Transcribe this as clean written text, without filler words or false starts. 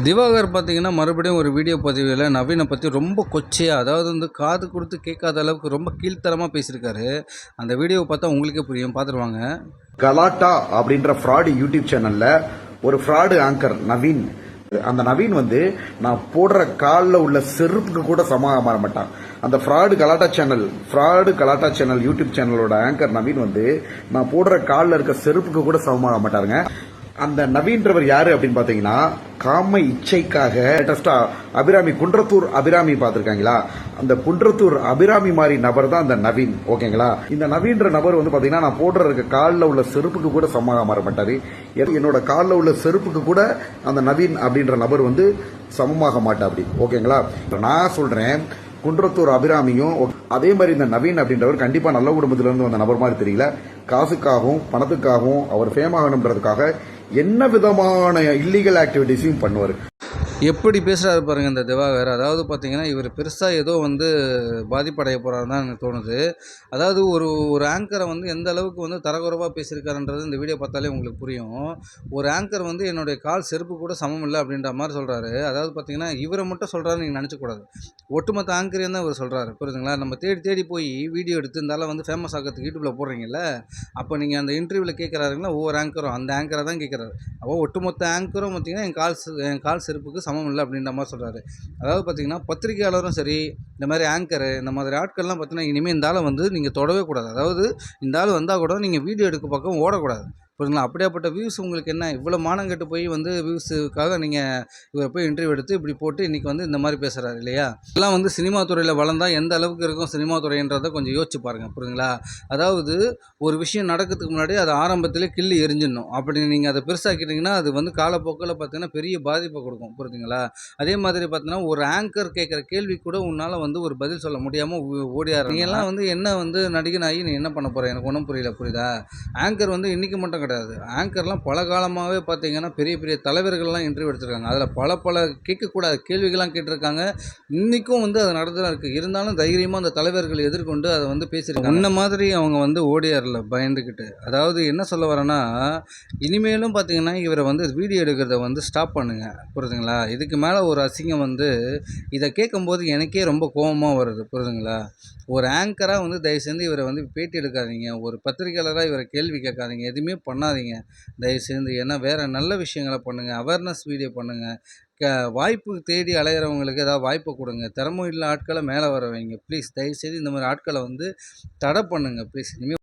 திவாகர் பார்த்தீங்கன்னா, மறுபடியும் ஒரு வீடியோ பதிவில நவீன பத்தி ரொம்ப கொச்சையா, அதாவது வந்து காது குடுத்து கேட்காத அளவுக்கு ரொம்ப கீழ்த்தரமா பேசியிருக்காரு. அந்த வீடியோவ பார்த்தா உங்களுக்கே புரியும். பார்த்துட்டு வாங்க. கலாட்டா அப்படின்ற ஃப்ராடு யூடியூப் சேனல்ல ஒரு ஃப்ராடு ஆங்கர் நவீன், அந்த நவீன் வந்து நான் போடுற காலில் உள்ள செருப்புக்கு கூட சமமாக மாற மாட்டான். அந்த ஃப்ராடு கலாட்டா சேனல் யூடியூப் சேனலோட ஆங்கர் நவீன் வந்து நான் போடுற காலில் இருக்க செருப்புக்கு கூட சமமாக மாட்டாருங்க. அந்த நவீன்றவர் யாரு அப்படின்னு பாத்தீங்கன்னா, காம இச்சைக்காக லேட்டஸ்டா அபிராமி, குன்றத்தூர் அபிராமி பாத்திருக்காங்களா, அந்த குன்றத்தூர் அபிராமி மாதிரி நபர் தான் அந்த நவீன். ஓகேங்களா? இந்த நவீன்ற நபர் வந்து பாத்தீங்கன்னா, நான் போடுற இருக்க காலில் உள்ள செருப்புக்கு கூட சமமாக மாற மாட்டாரு. என்னோட காலில் உள்ள செருப்புக்கு கூட அந்த நவீன் அப்படின்ற நபர் வந்து சமமாக மாட்டா அப்படி. ஓகேங்களா? நான் சொல்றேன், குன்றத்தூர் அபிராமியும் அதே மாதிரி இந்த நவீன் அப்படின்றவர் கண்டிப்பா நல்ல குடும்பத்திலிருந்து வந்த நபர் மாதிரி தெரியல. காசுக்காகவும் பணத்துக்காகவும் அவர் ஃபேம் ஆகணுன்றதுக்காக என்ன விதமான இல்லீகல் ஆக்டிவிட்டிஸையும் பண்ணுவார். எப்படி பேசுகிறாரு பாருங்க இந்த திவாகர். அதாவது பார்த்தீங்கன்னா, இவர் பெருசாக ஏதோ வந்து பாதிப்படைய போகிறாருன்னு தான் எனக்கு தோணுது. அதாவது ஒரு ஆங்கரை வந்து எந்த அளவுக்கு வந்து தரக்குறைவாக பேசியிருக்காருன்றது இந்த வீடியோ பார்த்தாலே உங்களுக்கு புரியும். ஒரு ஆங்கர் வந்து என்னுடைய கால் செருப்பு கூட சமம் இல்லை அப்படின்ற மாதிரி சொல்கிறாரு. அதாவது பார்த்தீங்கன்னா, இவரை மட்டும் சொல்கிறாரு நீங்கள் நினச்சக்கூடாது. ஒட்டுமொத்த ஆங்கரையும் தான் இவர் சொல்கிறாரு. புரியுதுங்களா? நம்ம தேடி தேடி போய் வீடியோ எடுத்து இருந்தாலும் வந்து ஃபேமஸ் ஆகிறதுக்கு யூடியூப்பில் போடுறீங்கல்ல, அப்போ நீங்கள் அந்த இன்டர்வியூவில் கேட்குறாருங்களா, ஒவ்வொரு ஆங்கரும் அந்த ஆங்கரை தான் கேட்குறாரு. அப்போ ஒட்டுமொத்த ஆங்கரும் பார்த்தீங்கன்னா, என் கால் செருப்புக்கு சமம் இல்லை அப்படின்ற மாதிரி சொல்கிறாரு. அதாவது பார்த்தீங்கன்னா, பத்திரிகையாளரும் சரி, இந்த மாதிரி ஆங்கரு, இந்த மாதிரி ஆட்கள்லாம் பார்த்தீங்கன்னா, இனிமேல் இந்த ஆளை வந்து நீங்கள் தொடவே கூடாது. அதாவது இந்த ஆள் வந்தால் கூட நீங்கள் வீடியோ எடுக்க பக்கம் ஓடக்கூடாது. புரியுதுங்களா? அப்படியாப்பட்ட வியூஸ் உங்களுக்கு என்ன, இவ்வளோ மானம் கெட்டு போய் வந்து வியூஸுக்காக நீங்கள் இவரை போய் இன்டர்வியூ எடுத்து இப்படி போட்டு இன்றைக்கி வந்து இந்த மாதிரி பேசுகிறாரு இல்லையா? எல்லாம் வந்து சினிமா துறையில் வளர்ந்தால் எந்த அளவுக்கு இருக்கும் சினிமா துறைன்றதை கொஞ்சம் யோசிச்சு பாருங்கள். புரியுதுங்களா? அதாவது ஒரு விஷயம் நடக்கிறதுக்கு முன்னாடி அதை ஆரம்பத்திலே கிள்ளி எரிஞ்சிடணும். அப்படி நீங்கள் அதை பெருசாக்கிட்டிங்கன்னா அது வந்து காலப்போக்கில் பார்த்தீங்கன்னா பெரிய பாதிப்பை கொடுக்கும். புரியுதுங்களா? அதே மாதிரி பார்த்தீங்கன்னா, ஒரு ஆங்கர் கேட்குற கேள்வி கூட உன்னால் வந்து ஒரு பதில் சொல்ல முடியாமல் ஓடியாரு. நீ எல்லாம் வந்து என்ன வந்து நடிகனாகி நீ என்ன பண்ண போகிற? எனக்கு ஒன்றும் புரியல. புரியுதா? ஆங்கர் வந்து இன்றைக்கி மட்டும் கிடையாது. ஆங்கர்லாம் பல காலமாகவே பார்த்தீங்கன்னா பெரிய பெரிய தலைவர்கள்லாம் இன்டர்வியூ எடுத்திருக்காங்க. அதில் பல கேட்கக்கூடாத கேள்விகள்லாம் கேட்டிருக்காங்க. இன்றைக்கும் வந்து அது நடந்துதான் இருக்குது. இருந்தாலும் தைரியமாக அந்த தலைவர்களை எதிர்கொண்டு அதை வந்து பேசியிருக்காங்க. இந்த மாதிரி அவங்க வந்து ஓடியாரில் பயந்துக்கிட்டு. அதாவது என்ன சொல்ல வரேன்னா, இனிமேலும் பார்த்தீங்கன்னா இவரை வந்து வீடியோ எடுக்கிறத வந்து ஸ்டாப் பண்ணுங்க. புரியுதுங்களா? இதுக்கு மேலே ஒரு அசிங்கம் வந்து இதை கேட்கும்போது எனக்கே ரொம்ப கோபமாக வருது. புரியுதுங்களா? ஒரு ஆங்கராக வந்து தயவுசெய்து இவரை வந்து பேட்டி எடுக்காதீங்க. ஒரு பத்திரிகையாளராக இவரை கேள்வி கேட்காதீங்க. எதுவுமே பண்ணாதீங்க தயவுசெய்து. ஏன்னா வேறு நல்ல விஷயங்களை பண்ணுங்கள். அவேர்னஸ் வீடியோ பண்ணுங்கள். வாய்ப்பு தேடி அலையிறவங்களுக்கு ஏதாவது வாய்ப்பு கொடுங்க. திறமை உள்ள ஆட்களை மேலே வர வைங்க ப்ளீஸ். தயவுசெய்து இந்த மாதிரி ஆட்களை வந்து தடை பண்ணுங்கள் ப்ளீஸ். இனிமேல்